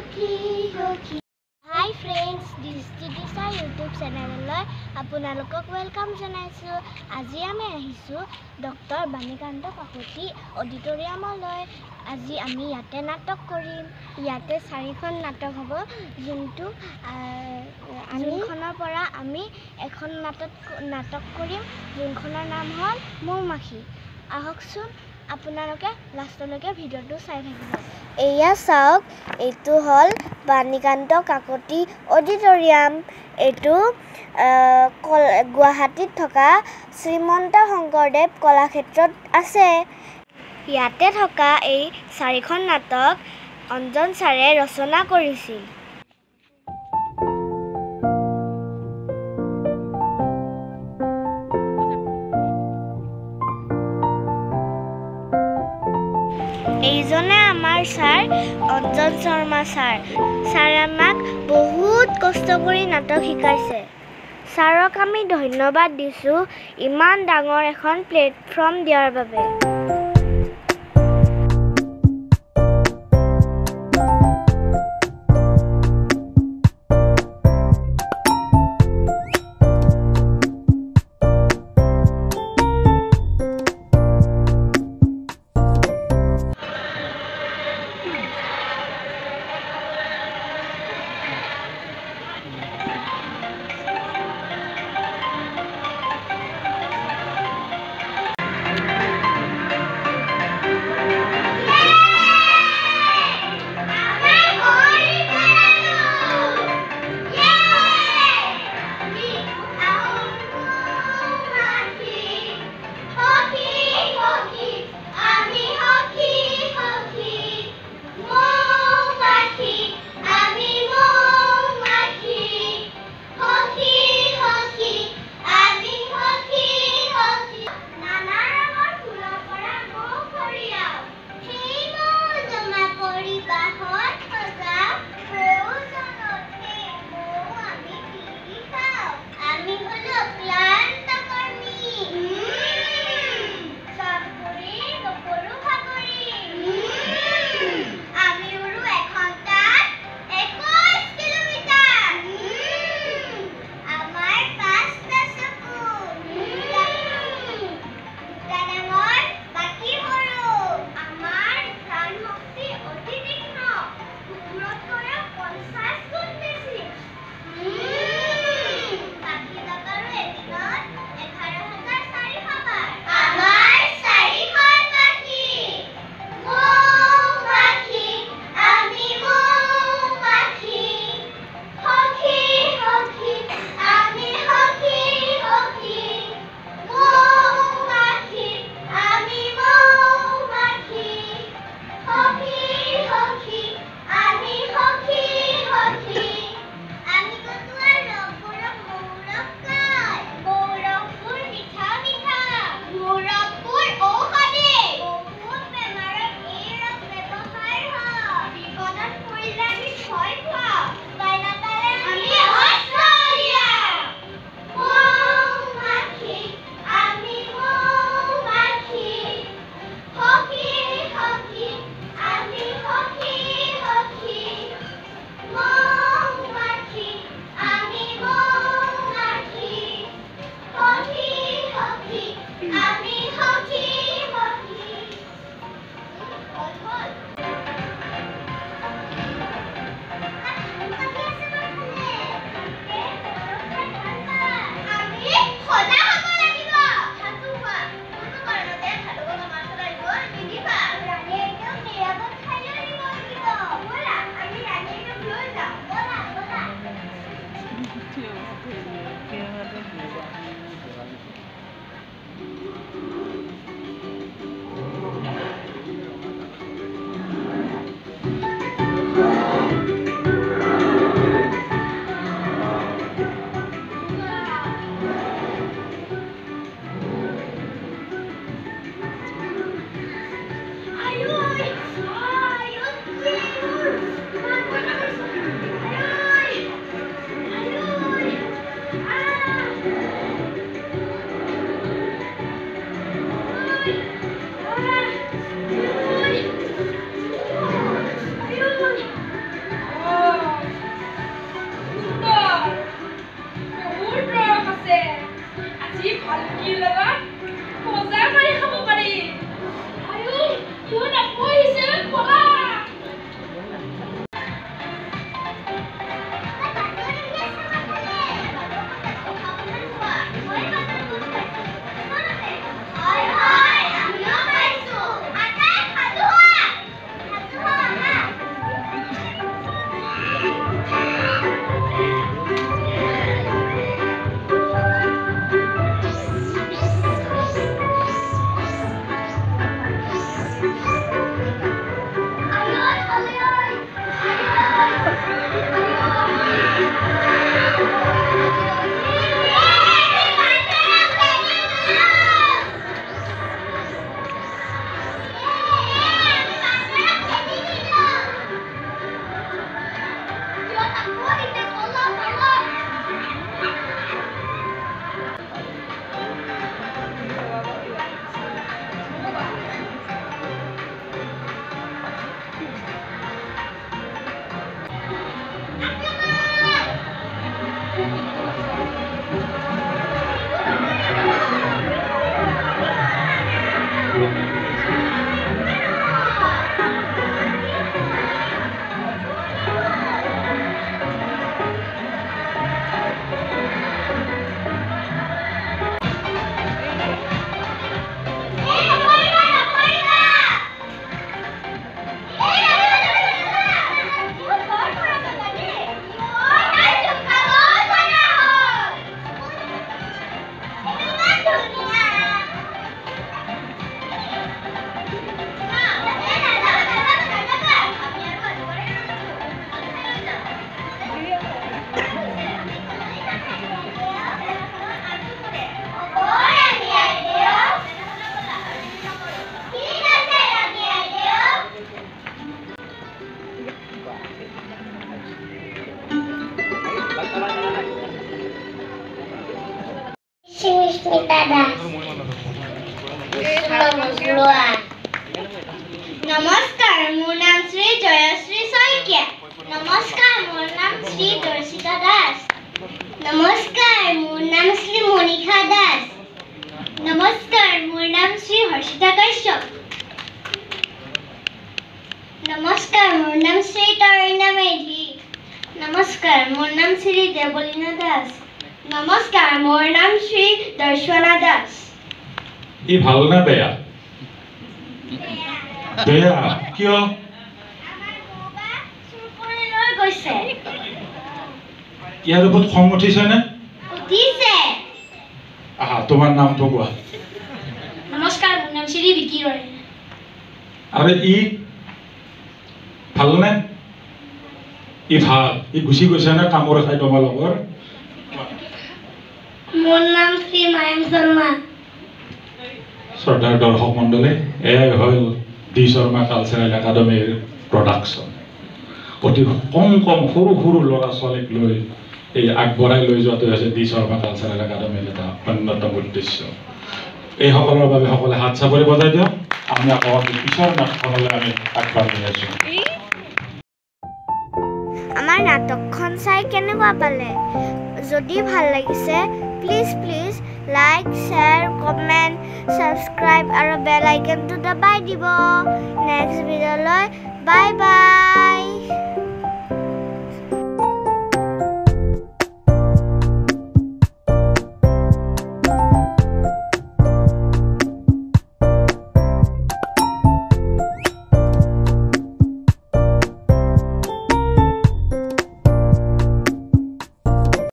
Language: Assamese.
Hi friends, this is our YouTube channel. আপোনালোকক ওয়েলকাম জনাইছো। আজি আমি আহিছো ডক্টৰ বাণীকান্ত কাকতি অডিটৰিয়ামলৈ। আজি আমি ইয়াতে নাটক কৰিম। ইয়াতে 4খন নাটক হ'ব, যোনটো যোনখনৰ পৰা আমি এখন নাটক কৰিম, যোনখনৰ নাম হ'ল মৌমাখি। আহকচোন আপোনালোকে লাষ্টলৈকে ভিডিঅ'টো চাই থাকিব। এয়া চাওক, এইটো হ'ল বাণীকান্ত কাকতি অডিটৰিয়াম। এইটো গুৱাহাটীত থকা শ্ৰীমন্ত শংকৰদেৱ কলাক্ষেত্ৰত আছে। ইয়াতে থকা এই 4খন নাটক অঞ্জন ছাৰে ৰচনা কৰিছিল। এইজনে আমাৰ ছাৰ অঞ্জন শৰ্মা ছাৰ। ছাৰে আমাক বহুত কষ্ট কৰি নাটক শিকাইছে। ছাৰক আমি ধন্যবাদ দিছোঁ ইমান ডাঙৰ এখন প্লেটফৰ্ম দিয়াৰ বাবে। নমস্কাৰ মোৰ নাম শ্ৰী জয়শ্ৰী শইকীয়া নমস্কাৰ মোৰ নাম শ্ৰী দৰ্শিতা দাস নমস্কাৰ মোৰ নাম শ্ৰী মনিকা দাস নমস্কাৰ মোৰ নাম শ্ৰী হৰ্ষিতা কাশ্যপ নমস্কাৰ মোৰ নাম শ্ৰী তৰুণা মেধি নমস্কাৰ মোৰ নাম শ্ৰী দেৱলীনা দাস নমস্কাৰ মোৰ নাম শ্ৰী দৰ্শনা দাস ই ভাল না বেয়া বেয়া কিয় ইয়াৰ ওপৰত খং উঠিছে নে আহা তোমাৰ নামটো কোৱা নমস্কাৰ মোৰ নাম শ্ৰী বিকি ৰয় আৰে ই ভালনে ই ভাল ই গুচি গৈছে নে কামৰ খাই তোমাৰ লগৰ মোৰ নাম শ্ৰী মায়াম শৰ্মা শ্ৰদ্ধাৰ দৰ্শক মণ্ডলী এয়াই হ'ল ডি শৰ্মা কালচাৰেল একাডেমীৰ প্ৰডাকশ্যন অতি কম কম সৰু সৰু ল'ৰা ছোৱালীক লৈ এই আগবঢ়াই লৈ যোৱাটো হৈছে ডি শৰ্মা কালচাৰেল একাডেমীৰ এটা অন্যতম উদ্দেশ্য এইসকলৰ বাবে সকলোৱে হাত চাপৰি বজাই দিয়ক আমি আকৌ পিছৰ নাটকখনলৈ আমি আগবাঢ়ি আছোঁ আমাৰ নাটকখন চাই কেনেকুৱা পালে যদি ভাল লাগিছে please like share comment subscribe আৰু বেল আইকনটো দবাই দিব নেক্সট ভিডিঅ'লৈ বাই বাই